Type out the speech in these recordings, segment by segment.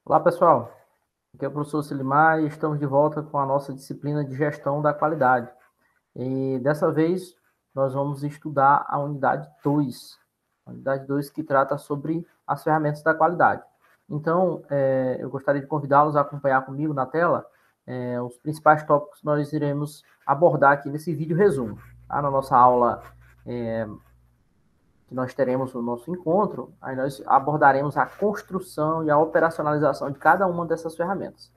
Olá, pessoal. Aqui é o professor Silimar e estamos de volta com a nossa disciplina de gestão da qualidade. E dessa vez nós vamos estudar a unidade 2, a unidade 2 que trata sobre as ferramentas da qualidade. Então, eu gostaria de convidá-los a acompanhar comigo na tela os principais tópicos que nós iremos abordar aqui nesse vídeo resumo. Tá? Na nossa aula que nós teremos no nosso encontro, aí nós abordaremos a construção e a operacionalização de cada uma dessas ferramentas.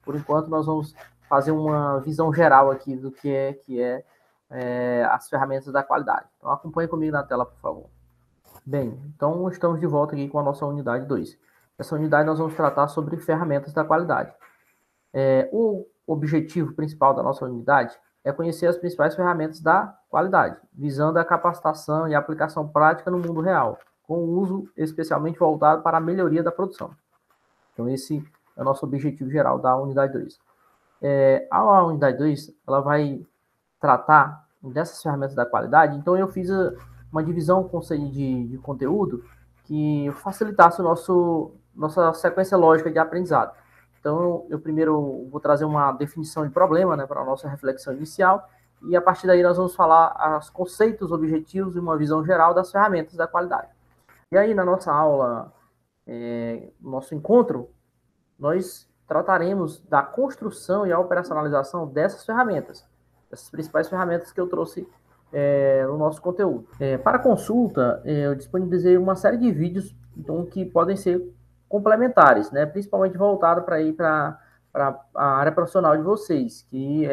Por enquanto, nós vamos fazer uma visão geral aqui do que é as ferramentas da qualidade. Então, acompanhe comigo na tela, por favor. Bem, então estamos de volta aqui com a nossa unidade 2. Essa unidade nós vamos tratar sobre ferramentas da qualidade. O objetivo principal da nossa unidade é conhecer as principais ferramentas da qualidade, visando a capacitação e a aplicação prática no mundo real, com o uso especialmente voltado para a melhoria da produção. Então, esse é o nosso objetivo geral da unidade 2. A unidade 2 ela vai tratar dessas ferramentas da qualidade, então eu fiz uma divisão de conteúdo que facilitasse nossa sequência lógica de aprendizado. Então, eu primeiro vou trazer uma definição de problema, né, para a nossa reflexão inicial, e a partir daí nós vamos falar os conceitos, objetivos e uma visão geral das ferramentas da qualidade. E aí, na nossa aula, no nosso encontro, nós trataremos da construção e a operacionalização dessas ferramentas, essas principais ferramentas que eu trouxe no nosso conteúdo. Para consulta, eu disponibilizei uma série de vídeos então, que podem ser complementares, né? Principalmente voltado para ir para a área profissional de vocês, que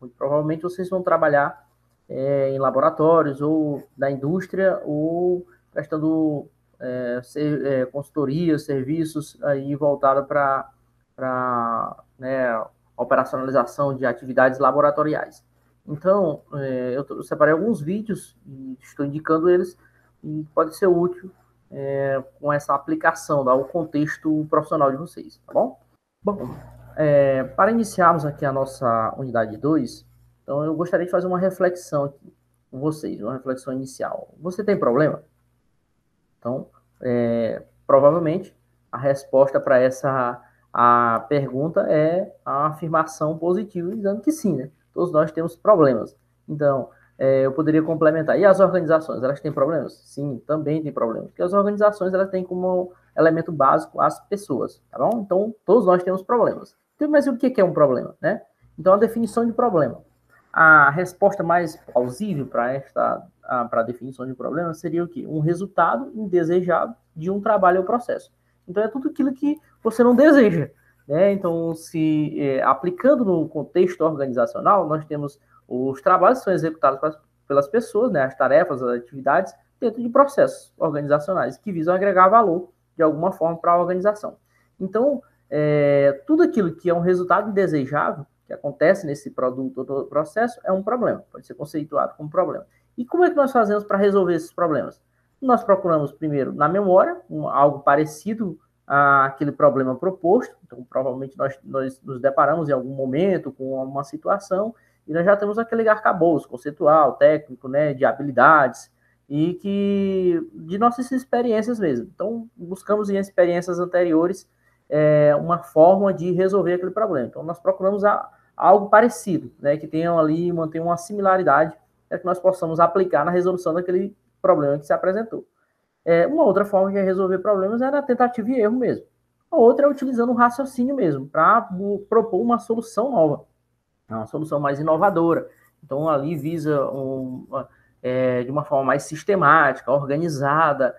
muito provavelmente vocês vão trabalhar em laboratórios ou na indústria ou prestando consultoria, serviços aí voltado para né, operacionalização de atividades laboratoriais. Então, eu separei alguns vídeos e estou indicando eles e pode ser útil com essa aplicação ao contexto profissional de vocês, tá bom? Bom, para iniciarmos aqui a nossa unidade 2, então eu gostaria de fazer uma reflexão aqui com vocês, uma reflexão inicial. Você tem problema? Então, provavelmente, a resposta para a pergunta é a afirmação positiva, dizendo que sim, né? Todos nós temos problemas. Então, eu poderia complementar. E as organizações, elas têm problemas? Sim, também têm problemas. Porque as organizações, elas têm como elemento básico as pessoas, tá bom? Então, todos nós temos problemas. Então, mas o que é um problema, né? Então, a definição de problema. A resposta mais plausível para a definição de problema seria o quê? Um resultado indesejado de um trabalho ou processo. Então, é tudo aquilo que você não deseja. Né? Então, aplicando no contexto organizacional, nós temos os trabalhos que são executados pelas pessoas, né? As tarefas, as atividades, dentro de processos organizacionais que visam agregar valor de alguma forma para a organização. Então, tudo aquilo que é um resultado indesejável que acontece nesse produto ou processo é um problema, pode ser conceituado como problema. E como é que nós fazemos para resolver esses problemas? Nós procuramos primeiro na memória algo parecido àquele problema proposto, então provavelmente nós nos deparamos em algum momento com uma situação e nós já temos aquele arcabouço conceitual, técnico, né, de habilidades e que de nossas experiências mesmo. Então buscamos em experiências anteriores uma forma de resolver aquele problema. Então nós procuramos algo parecido, né, que tenham ali, mantenha uma similaridade para que nós possamos aplicar na resolução daquele problema que se apresentou. Uma outra forma de resolver problemas é na tentativa e erro mesmo. A outra é utilizando o raciocínio mesmo, para propor uma solução nova, uma solução mais inovadora. Então, ali visa de uma forma mais sistemática, organizada,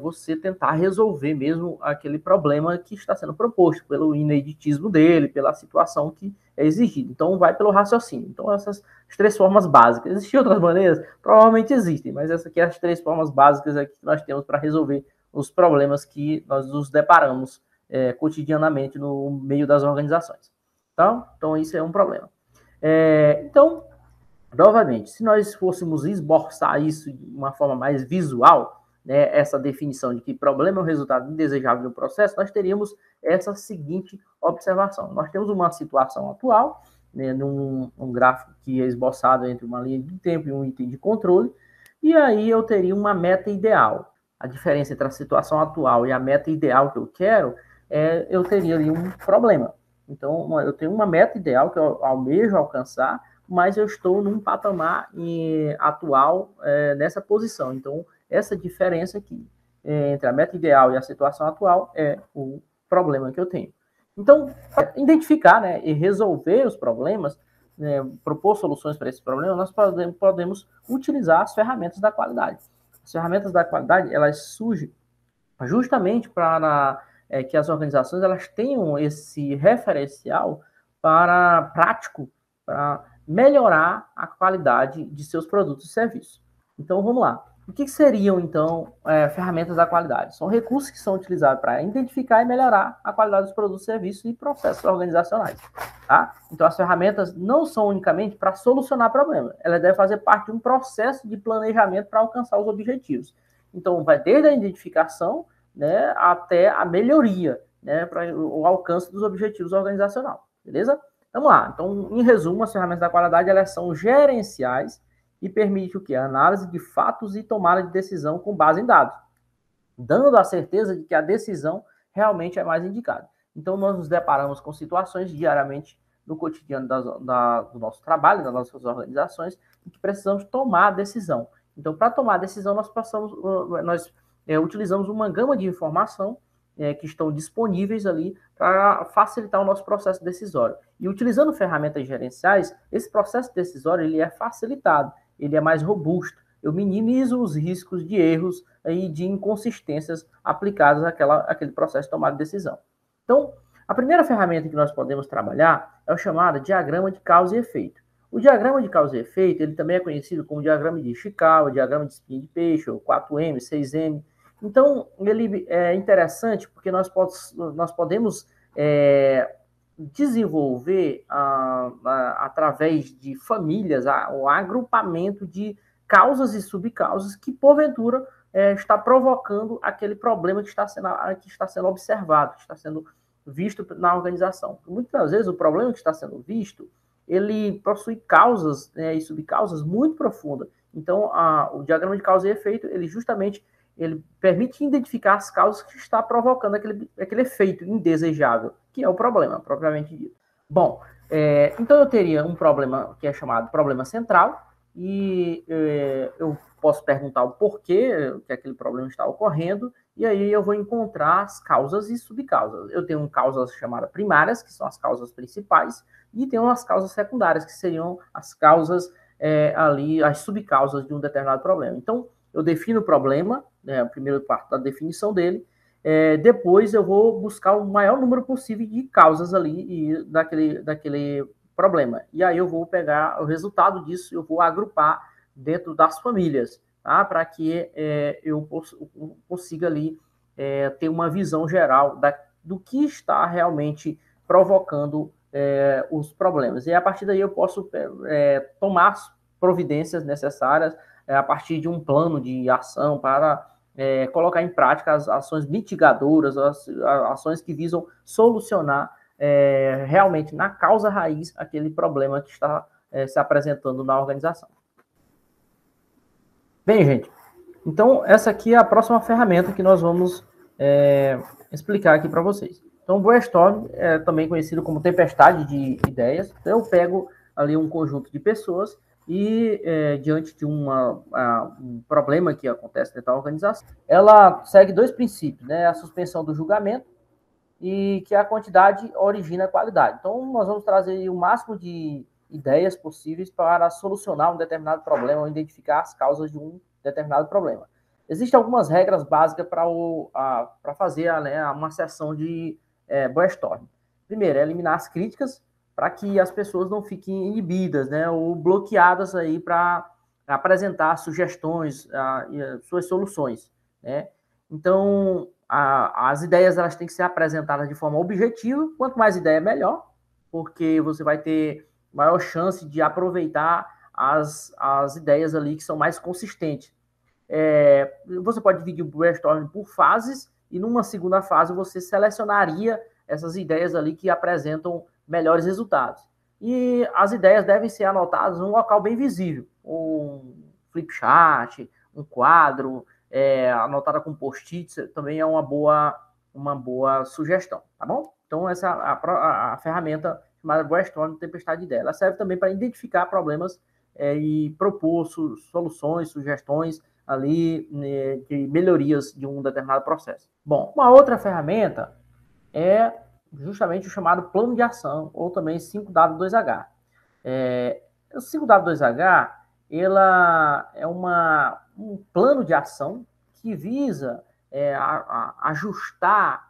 você tentar resolver mesmo aquele problema que está sendo proposto, pelo ineditismo dele, pela situação que é exigida. Então, vai pelo raciocínio. Então, essas as três formas básicas. Existem outras maneiras? Provavelmente existem, mas essas aqui são as três formas básicas aqui que nós temos para resolver os problemas que nós nos deparamos cotidianamente no meio das organizações. Então, isso é um problema. Então, novamente, se nós fôssemos esboçar isso de uma forma mais visual, né, essa definição de que problema é um resultado indesejável do processo, nós teríamos essa seguinte observação. Nós temos uma situação atual, né, num gráfico que é esboçado entre uma linha de tempo e um item de controle, e aí eu teria uma meta ideal. A diferença entre a situação atual e a meta ideal que eu quero eu teria ali um problema. Então, eu tenho uma meta ideal que eu almejo alcançar, mas eu estou num patamar atual nessa posição. Então, essa diferença aqui entre a meta ideal e a situação atual é o problema que eu tenho. Então, para identificar, né, e resolver os problemas, propor soluções para esse problema, nós podemos utilizar as ferramentas da qualidade. As ferramentas da qualidade, elas surgem justamente para que as organizações elas tenham esse referencial para prático, para melhorar a qualidade de seus produtos e serviços. Então, vamos lá. O que seriam, então, ferramentas da qualidade? São recursos que são utilizados para identificar e melhorar a qualidade dos produtos, serviços e processos organizacionais. Tá? Então, as ferramentas não são unicamente para solucionar problemas, elas devem fazer parte de um processo de planejamento para alcançar os objetivos. Então, vai desde a identificação, né, até a melhoria, né, para o alcance dos objetivos organizacionais. Beleza? Vamos lá. Então, em resumo, as ferramentas da qualidade elas são gerenciais e permite o que? A análise de fatos e tomada de decisão com base em dados, dando a certeza de que a decisão realmente é mais indicada. Então, nós nos deparamos com situações diariamente no cotidiano do nosso trabalho, das nossas organizações, em que precisamos tomar a decisão. Então, para tomar a decisão, nós utilizamos uma gama de informação que estão disponíveis ali para facilitar o nosso processo decisório. E utilizando ferramentas gerenciais, esse processo decisório ele é facilitado, ele é mais robusto. Eu minimizo os riscos de erros e de inconsistências aplicadas àquele processo de tomada de decisão. Então, a primeira ferramenta que nós podemos trabalhar é o chamado diagrama de causa e efeito. O diagrama de causa e efeito, ele também é conhecido como diagrama de Ishikawa, diagrama de espinha de peixe, ou 4M, 6M. Então, ele é interessante porque nós podemos desenvolver através de famílias o agrupamento de causas e subcausas que, porventura, está provocando aquele problema que está sendo observado, que está sendo visto na organização. Muitas vezes, o problema que está sendo visto, ele possui causas e subcausas muito profundas. Então, o diagrama de causa e efeito, ele permite identificar as causas que está provocando aquele efeito indesejável, que é o problema, propriamente dito. Bom, então eu teria um problema que é chamado problema central, e eu posso perguntar o porquê que aquele problema está ocorrendo, e aí eu vou encontrar as causas e subcausas. Eu tenho causas chamadas primárias, que são as causas principais, e tenho as causas secundárias, que seriam as causas as subcausas de um determinado problema. Então, eu defino o problema, a primeira parte da definição dele, depois eu vou buscar o maior número possível de causas ali daquele problema. E aí eu vou pegar o resultado disso, eu vou agrupar dentro das famílias, tá? Para que eu consiga ali ter uma visão geral do que está realmente provocando os problemas. E a partir daí eu posso tomar providências necessárias a partir de um plano de ação para colocar em prática as ações mitigadoras, as ações que visam solucionar realmente na causa raiz aquele problema que está se apresentando na organização. Bem, gente, então essa aqui é a próxima ferramenta que nós vamos explicar aqui para vocês. Então, o brainstorm é também conhecido como tempestade de ideias. Então, eu pego ali um conjunto de pessoas e, diante de um problema que acontece dentro da organização, ela segue dois princípios, né? A suspensão do julgamento e que a quantidade origina a qualidade. Então, nós vamos trazer o máximo de ideias possíveis para solucionar um determinado problema ou identificar as causas de um determinado problema. Existem algumas regras básicas para fazer uma sessão de brainstorm. Primeiro, eliminar as críticas para que as pessoas não fiquem inibidas, né, ou bloqueadas aí para apresentar sugestões e suas soluções, né? Então, as ideias elas têm que ser apresentadas de forma objetiva. Quanto mais ideia, melhor, porque você vai ter maior chance de aproveitar as ideias ali que são mais consistentes. Você pode dividir o brainstorming por fases e numa segunda fase você selecionaria essas ideias ali que apresentam melhores resultados. E as ideias devem ser anotadas em um local bem visível, um flipchart, um quadro, anotada com post-its, também é uma boa uma boa sugestão, tá bom? Então, essa a ferramenta chamada Brainstorm Tempestade de Ideia. Ela serve também para identificar problemas e propor soluções, sugestões ali de melhorias de um determinado processo. Bom, uma outra ferramenta é justamente o chamado plano de ação, ou também 5W2H. O 5W2H ela é um plano de ação que visa ajustar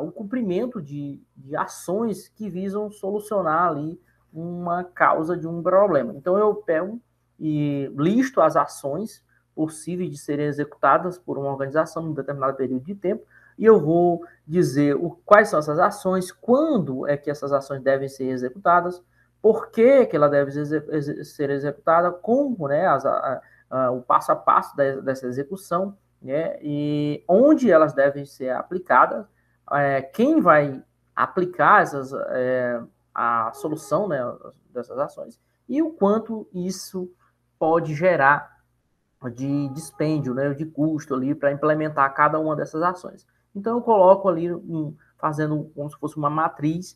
o cumprimento de ações que visam solucionar ali uma causa de um problema. Então, eu pego e listo as ações possíveis de serem executadas por uma organização em um determinado período de tempo, e eu vou dizer quais são essas ações, quando é que essas ações devem ser executadas, por que ela deve ser executada, como, né, o passo a passo dessa execução, né, e onde elas devem ser aplicadas, quem vai aplicar a solução, né, dessas ações, e o quanto isso pode gerar de dispêndio, né, de custo ali para implementar cada uma dessas ações. Então, eu coloco ali, fazendo como se fosse uma matriz,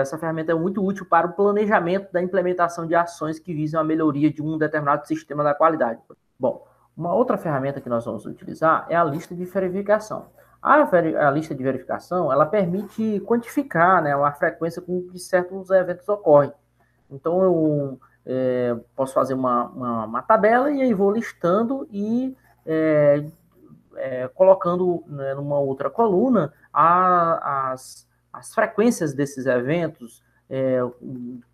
essa ferramenta é muito útil para o planejamento da implementação de ações que visam a melhoria de um determinado sistema da qualidade. Bom, uma outra ferramenta que nós vamos utilizar é a lista de verificação. A lista de verificação, ela permite quantificar, né, a frequência com que certos eventos ocorrem. Então, eu posso fazer uma tabela e aí vou listando e colocando, né, numa outra coluna as frequências desses eventos,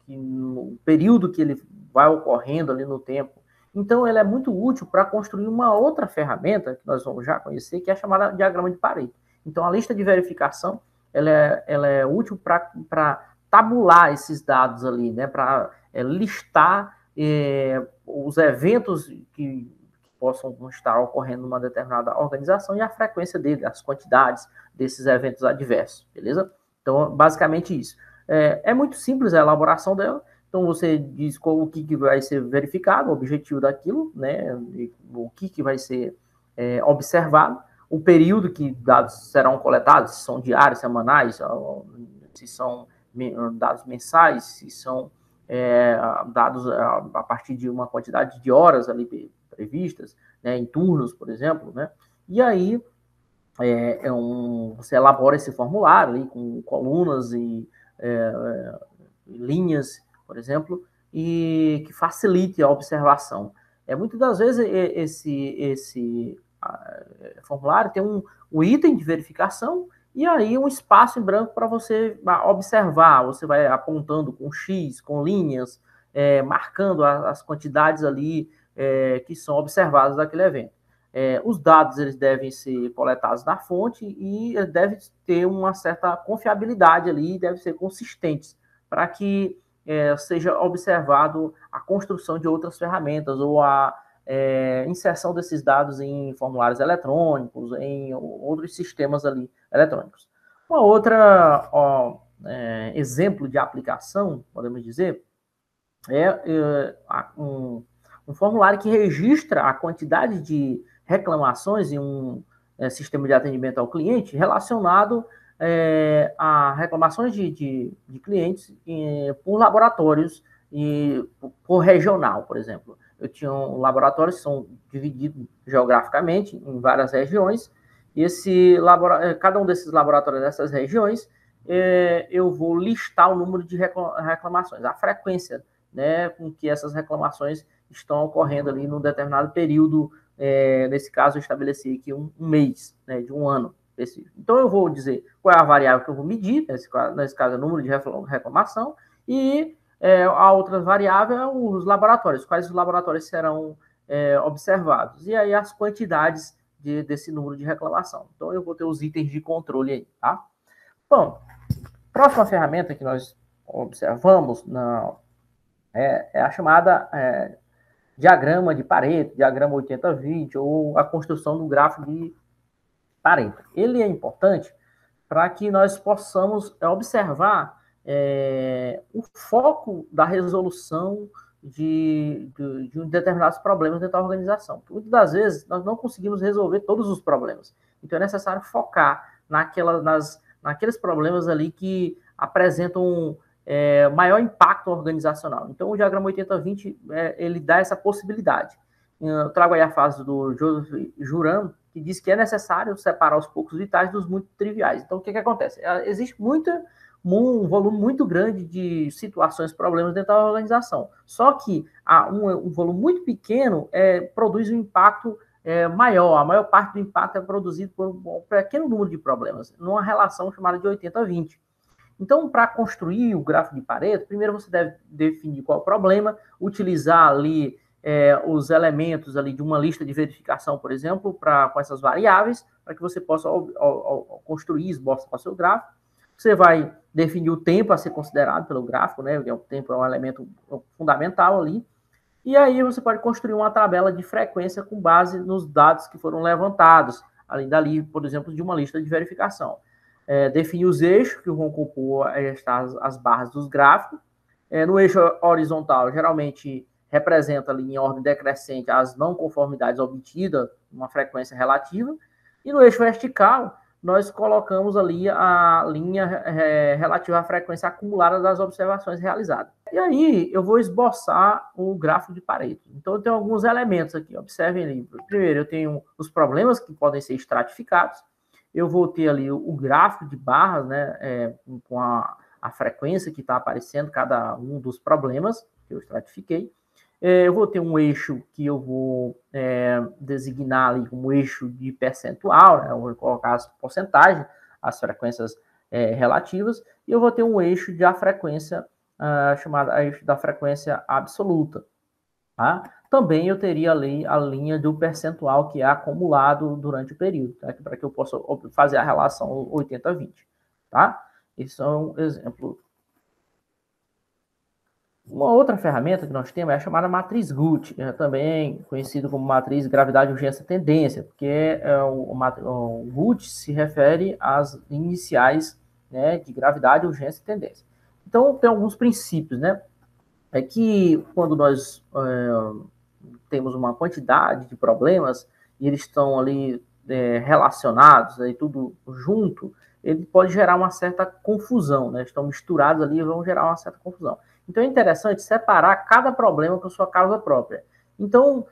o período que ele vai ocorrendo ali no tempo. Então, ele é muito útil para construir uma outra ferramenta, que nós vamos já conhecer, que é a chamada diagrama de Pareto. Então, a lista de verificação, ela é útil para tabular esses dados ali, né, para listar os eventos que possam estar ocorrendo numa determinada organização e a frequência dele, as quantidades desses eventos adversos, beleza? Então, basicamente isso. É muito simples a elaboração dela. Então, você diz o que vai ser verificado, o objetivo daquilo, né? O que vai ser observado, o período que dados serão coletados, se são diários, semanais, se são dados mensais, se são dados a partir de uma quantidade de horas ali previstas, né, em turnos, por exemplo, né? E aí você elabora esse formulário ali com colunas e linhas, por exemplo, e que facilite a observação. Muitas das vezes esse formulário tem um item de verificação e aí um espaço em branco para você observar. Você vai apontando com X, com linhas, marcando as quantidades ali que são observadas daquele evento. Os dados eles devem ser coletados na fonte e devem ter uma certa confiabilidade ali, devem ser consistentes, para que seja observado a construção de outras ferramentas ou a inserção desses dados em formulários eletrônicos, em outros sistemas ali eletrônicos. Uma outra exemplo de aplicação, podemos dizer, um formulário que registra a quantidade de reclamações em um sistema de atendimento ao cliente relacionado a reclamações de clientes por laboratórios e por regional, por exemplo. Eu tinha laboratórios que são divididos geograficamente em várias regiões, e cada um desses laboratórios dessas regiões, eu vou listar o número de reclamações, a frequência, né, com que essas reclamações estão ocorrendo ali num determinado período. Nesse caso, eu estabeleci aqui um mês, né, de um ano. Então, eu vou dizer qual é a variável que eu vou medir, nesse caso, é o número de reclamação, e a outra variável é os laboratórios, quais os laboratórios serão observados, e aí as quantidades desse número de reclamação. Então, eu vou ter os itens de controle aí, tá? Bom, próxima ferramenta que nós observamos é a chamada diagrama de Pareto, diagrama 80-20, ou a construção do gráfico de Pareto. Ele é importante para que nós possamos observar o foco da resolução de determinados problemas dentro da organização. Muitas das vezes, nós não conseguimos resolver todos os problemas. Então é necessário focar naqueles problemas ali que apresentam maior impacto organizacional. Então o diagrama 80-20 ele dá essa possibilidade. Eu trago aí a fase do Joseph Juran, que diz que é necessário separar os poucos vitais dos muito triviais. Então o que acontece? Existe um volume muito grande de situações, problemas dentro da organização. Só que um volume muito pequeno produz um impacto maior. A maior parte do impacto é produzido por um pequeno número de problemas, numa relação chamada de 80-20. Então, para construir o gráfico de Pareto, primeiro você deve definir qual é o problema, utilizar ali os elementos ali de uma lista de verificação, por exemplo, com essas variáveis, para que você possa construir, esboçar o seu gráfico. Você vai definir o tempo a ser considerado pelo gráfico, né? O tempo é um elemento fundamental ali. E aí você pode construir uma tabela de frequência com base nos dados que foram levantados, além dali, por exemplo, de uma lista de verificação. Definir os eixos que vão compor as barras dos gráficos. No eixo horizontal, geralmente representa ali em ordem decrescente as não conformidades obtidas, uma frequência relativa. E no eixo vertical, nós colocamos ali a linha relativa à frequência acumulada das observações realizadas. E aí eu vou esboçar o gráfico de Pareto. Então eu tenho alguns elementos aqui, observem ali. Primeiro eu tenho os problemas que podem ser estratificados. Eu vou ter ali o gráfico de barras, né, com a frequência que está aparecendo cada um dos problemas que eu estratifiquei. Eu vou ter um eixo que eu vou designar ali como eixo de percentual, né? Eu vou colocar as porcentagens, as frequências relativas, e eu vou ter um eixo de frequência chamada eixo da frequência absoluta. Tá? Também eu teria ali a linha do percentual que é acumulado durante o período, tá? Para que eu possa fazer a relação 80-20. Tá? Isso é um exemplo. Uma outra ferramenta que nós temos é a chamada matriz Guth, também conhecido como matriz gravidade, urgência, tendência, porque o Guth se refere às iniciais, né, de gravidade, urgência e tendência. Então, tem alguns princípios, né? É que quando nós temos uma quantidade de problemas e eles estão ali relacionados, aí tudo junto, ele pode gerar uma certa confusão, né? Estão misturados ali e vão gerar uma certa confusão. Então é interessante separar cada problema com sua causa própria. Então,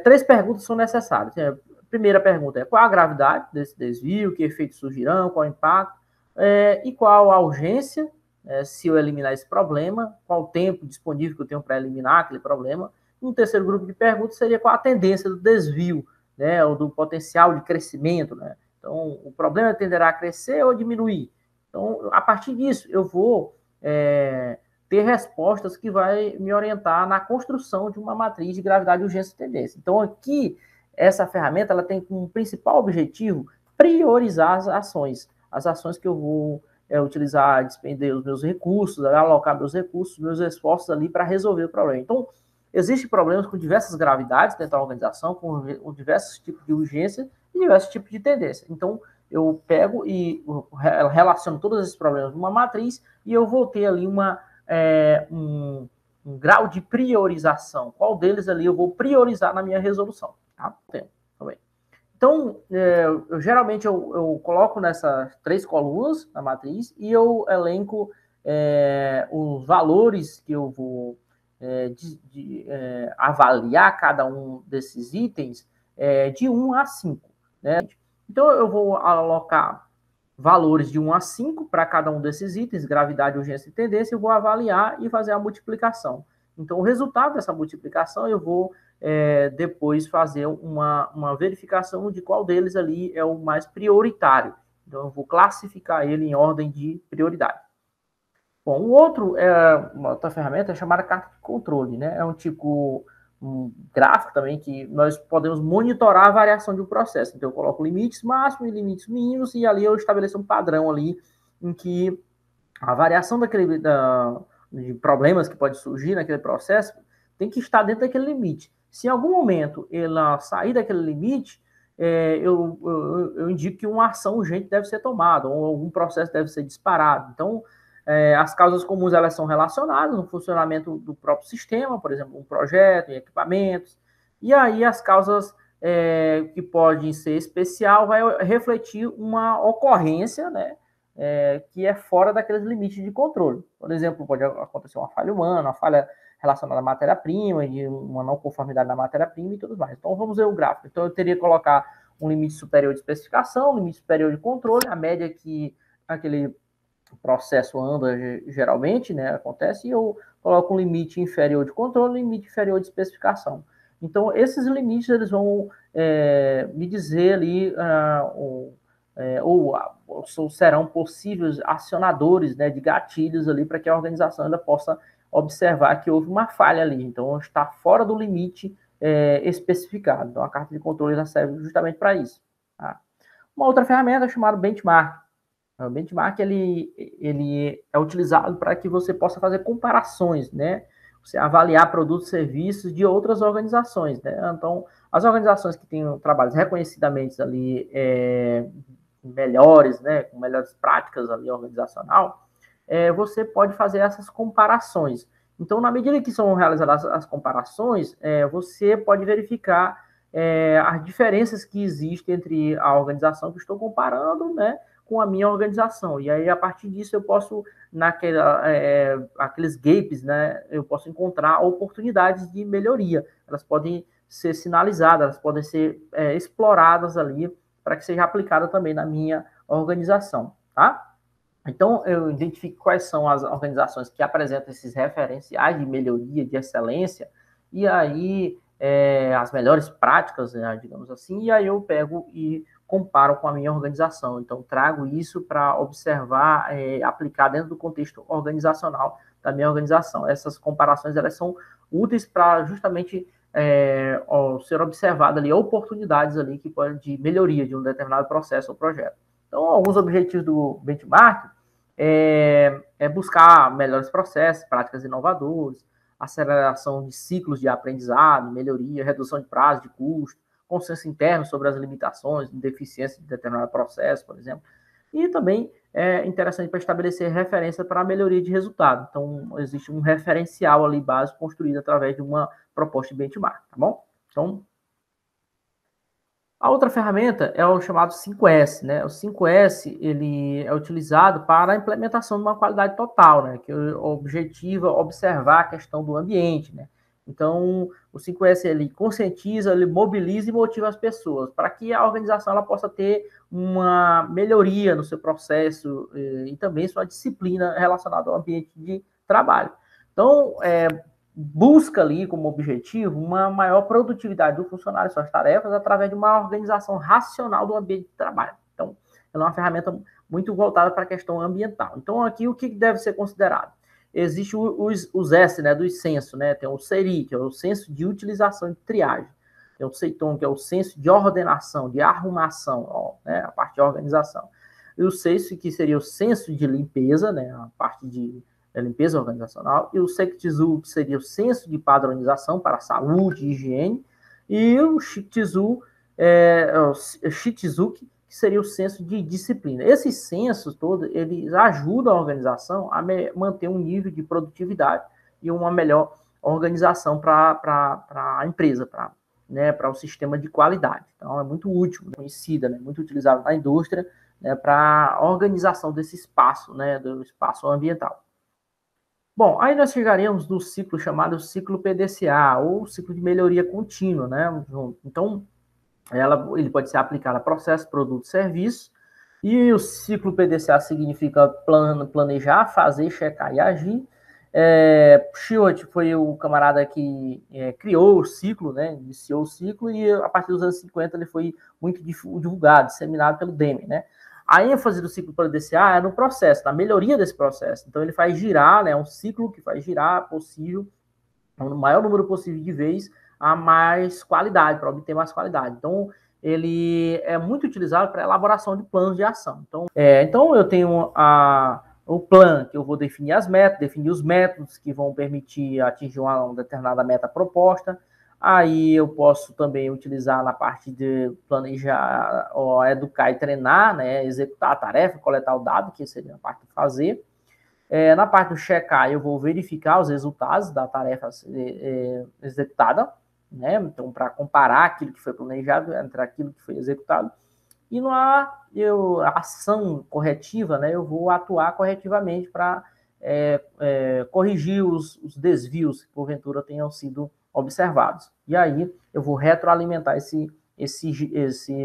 3 perguntas são necessárias. A primeira pergunta é qual a gravidade desse desvio, que efeitos surgirão, qual o impacto, e qual a urgência, se eu eliminar esse problema, qual o tempo disponível que eu tenho para eliminar aquele problema. Um terceiro grupo de perguntas seria qual a tendência do desvio, né, ou do potencial de crescimento, né? Então, o problema tenderá a crescer ou diminuir. Então, a partir disso, eu vou ter respostas que vai me orientar na construção de uma matriz de gravidade, urgência e tendência. Então, aqui, essa ferramenta ela tem como principal objetivo priorizar as ações que eu vou utilizar, despender os meus recursos, alocar meus recursos, meus esforços ali para resolver o problema. Então, existem problemas com diversas gravidades dentro da organização, com diversos tipos de urgência e diversos tipos de tendência. Então, eu pego e relaciono todos esses problemas numa matriz e eu vou ter ali um grau de priorização. Qual deles ali eu vou priorizar na minha resolução? Tá? Então, geralmente eu coloco nessas 3 colunas na matriz e eu elenco os valores que eu vou avaliar cada um desses itens de 1 a 5. Né? Então, eu vou alocar valores de 1 a 5 para cada um desses itens, gravidade, urgência e tendência, eu vou avaliar e fazer a multiplicação. Então, o resultado dessa multiplicação, eu vou depois fazer uma verificação de qual deles ali é o mais prioritário. Então, eu vou classificar ele em ordem de prioridade. Bom, uma outra ferramenta é chamada carta de controle, né? É um gráfico também que nós podemos monitorar a variação de um processo. Então, eu coloco limites máximos e limites mínimos e ali eu estabeleço um padrão ali em que a variação de problemas que pode surgir naquele processo tem que estar dentro daquele limite. Se em algum momento ela sair daquele limite, eu indico que uma ação urgente deve ser tomada ou algum processo deve ser disparado. Então, as causas comuns elas são relacionadas no funcionamento do próprio sistema, por exemplo, um projeto, em equipamentos, e aí as causas que pode ser especial, vai refletir uma ocorrência, né, que é fora daqueles limites de controle. Por exemplo, pode acontecer uma falha humana, uma falha relacionada à matéria-prima, de uma não conformidade na matéria-prima e tudo mais. Então, vamos ver o gráfico. Então, eu teria que colocar um limite superior de especificação, um limite superior de controle, a média que aquele processo anda geralmente, né, acontece, e eu coloco um limite inferior de controle, um limite inferior de especificação. Então, esses limites, eles vão me dizer ali, ou serão possíveis acionadores, né, de gatilhos ali, para que a organização ainda possa observar que houve uma falha ali. Então, está fora do limite especificado. Então, a carta de controle já serve justamente para isso. Tá? Uma outra ferramenta é chamada benchmark. O benchmark ele é utilizado para que você possa fazer comparações, né? Você avaliar produtos e serviços de outras organizações, né? Então, as organizações que têm trabalhos reconhecidamente ali melhores, né? Com melhores práticas ali organizacional, você pode fazer essas comparações. Então, na medida que são realizadas as comparações, você pode verificar as diferenças que existem entre a organização que estou comparando, né? Com a minha organização. E aí, a partir disso, eu posso, aqueles gaps, né, eu posso encontrar oportunidades de melhoria. Elas podem ser sinalizadas, elas podem ser exploradas ali para que seja aplicada também na minha organização, tá? Então, eu identifico quais são as organizações que apresentam esses referenciais de melhoria, de excelência, e aí as melhores práticas, né, digamos assim, e aí eu pego e comparo com a minha organização. Então, trago isso para observar, aplicar dentro do contexto organizacional da minha organização. Essas comparações, elas são úteis para justamente ser observada ali oportunidades ali que podem de melhoria de um determinado processo ou projeto. Então, alguns objetivos do benchmark buscar melhores processos, práticas inovadoras, aceleração de ciclos de aprendizado, melhoria, redução de prazo, de custo, consenso interno sobre as limitações, deficiências de determinado processo, por exemplo. E também é interessante para estabelecer referência para a melhoria de resultado. Então, existe um referencial ali básico construído através de uma proposta de benchmark, tá bom? Então, a outra ferramenta é o chamado 5S, né? O 5S, ele é utilizado para a implementação de uma qualidade total, né? Que objetiva observar a questão do ambiente, né? Então, o 5S, ele conscientiza, ele mobiliza e motiva as pessoas para que a organização ela possa ter uma melhoria no seu processo e também sua disciplina relacionada ao ambiente de trabalho. Então, busca ali como objetivo uma maior produtividade do funcionário e suas tarefas através de uma organização racional do ambiente de trabalho. Então, ela é uma ferramenta muito voltada para a questão ambiental. Então, aqui o que deve ser considerado? Existe os S, né, do censo, né? Tem o SERI, que é o Senso de Utilização e Triagem. Tem o CEITOM, que é o Senso de Ordenação, de Arrumação, né, a parte de organização. E o SEISO, que seria o Senso de Limpeza, né, a parte de limpeza organizacional, e o SECTIZU, que seria o senso de padronização para a saúde e higiene, e o SHITIZU, que seria o senso de disciplina. Esses sensos todos, eles ajudam a organização a manter um nível de produtividade e uma melhor organização para a empresa, para o sistema de qualidade. Então, é muito útil, conhecida, né, muito utilizada na indústria, né, para a organização desse espaço, né, do espaço ambiental. Bom, aí nós chegaremos no ciclo chamado ciclo PDCA, ou ciclo de melhoria contínua, né? Então, ele pode ser aplicado a processo, produto, serviço, e o ciclo PDCA significa planejar, fazer, checar e agir. Shewhart foi o camarada que criou o ciclo, né? Iniciou o ciclo, e a partir dos anos 50 ele foi muito divulgado, disseminado pelo Deming, né? A ênfase do ciclo PDCA é no processo, na melhoria desse processo. Então, ele faz girar, né, um ciclo que faz girar possível, o maior número possível de vezes, a mais qualidade, para obter mais qualidade. Então, ele é muito utilizado para elaboração de planos de ação. Então eu tenho o plano, que eu vou definir as metas, definir os métodos que vão permitir atingir uma determinada meta proposta. Aí eu posso também utilizar na parte de planejar, educar e treinar, né, executar a tarefa, coletar o dado, que seria a parte de fazer. Na parte do checar, eu vou verificar os resultados da tarefa executada. né? Então, para comparar aquilo que foi planejado entre aquilo que foi executado. E a ação corretiva, né? Eu vou atuar corretivamente para corrigir os desvios que porventura tenham sido observados. E aí eu vou retroalimentar esse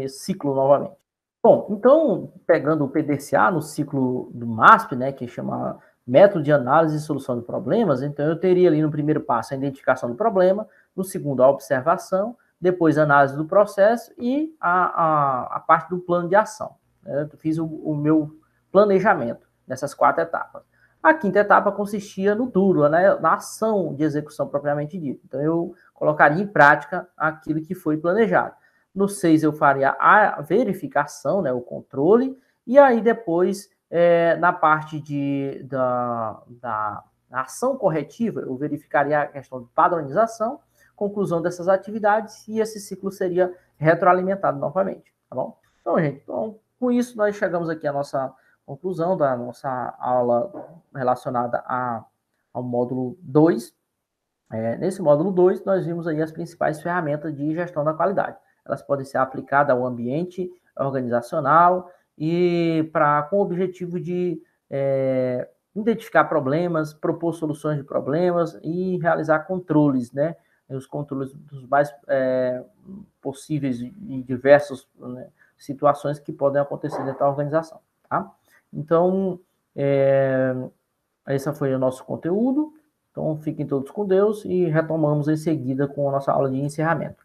ciclo novamente. Bom, então, pegando o PDCA no ciclo do MASP, né, que chama Método de Análise e Solução de Problemas, então eu teria ali no primeiro passo a identificação do problema, no segundo a observação, depois a análise do processo e a parte do plano de ação. Eu fiz o meu planejamento nessas 4 etapas. A quinta etapa consistia no duro, né, na ação de execução propriamente dita. Então eu colocaria em prática aquilo que foi planejado. No 6 eu faria a verificação, né, o controle, e aí depois, na parte da ação corretiva, eu verificaria a questão de padronização, conclusão dessas atividades, e esse ciclo seria retroalimentado novamente, tá bom? Então, gente, com isso nós chegamos aqui à nossa conclusão da nossa aula relacionada ao módulo 2. Nesse módulo 2, nós vimos aí as principais ferramentas de gestão da qualidade. Elas podem ser aplicadas ao ambiente organizacional e com o objetivo de identificar problemas, propor soluções de problemas e realizar controles, né? Os controles dos mais possíveis e diversas, né, situações que podem acontecer dentro da organização, tá? Então, esse foi o nosso conteúdo. Então, fiquem todos com Deus e retomamos em seguida com a nossa aula de encerramento.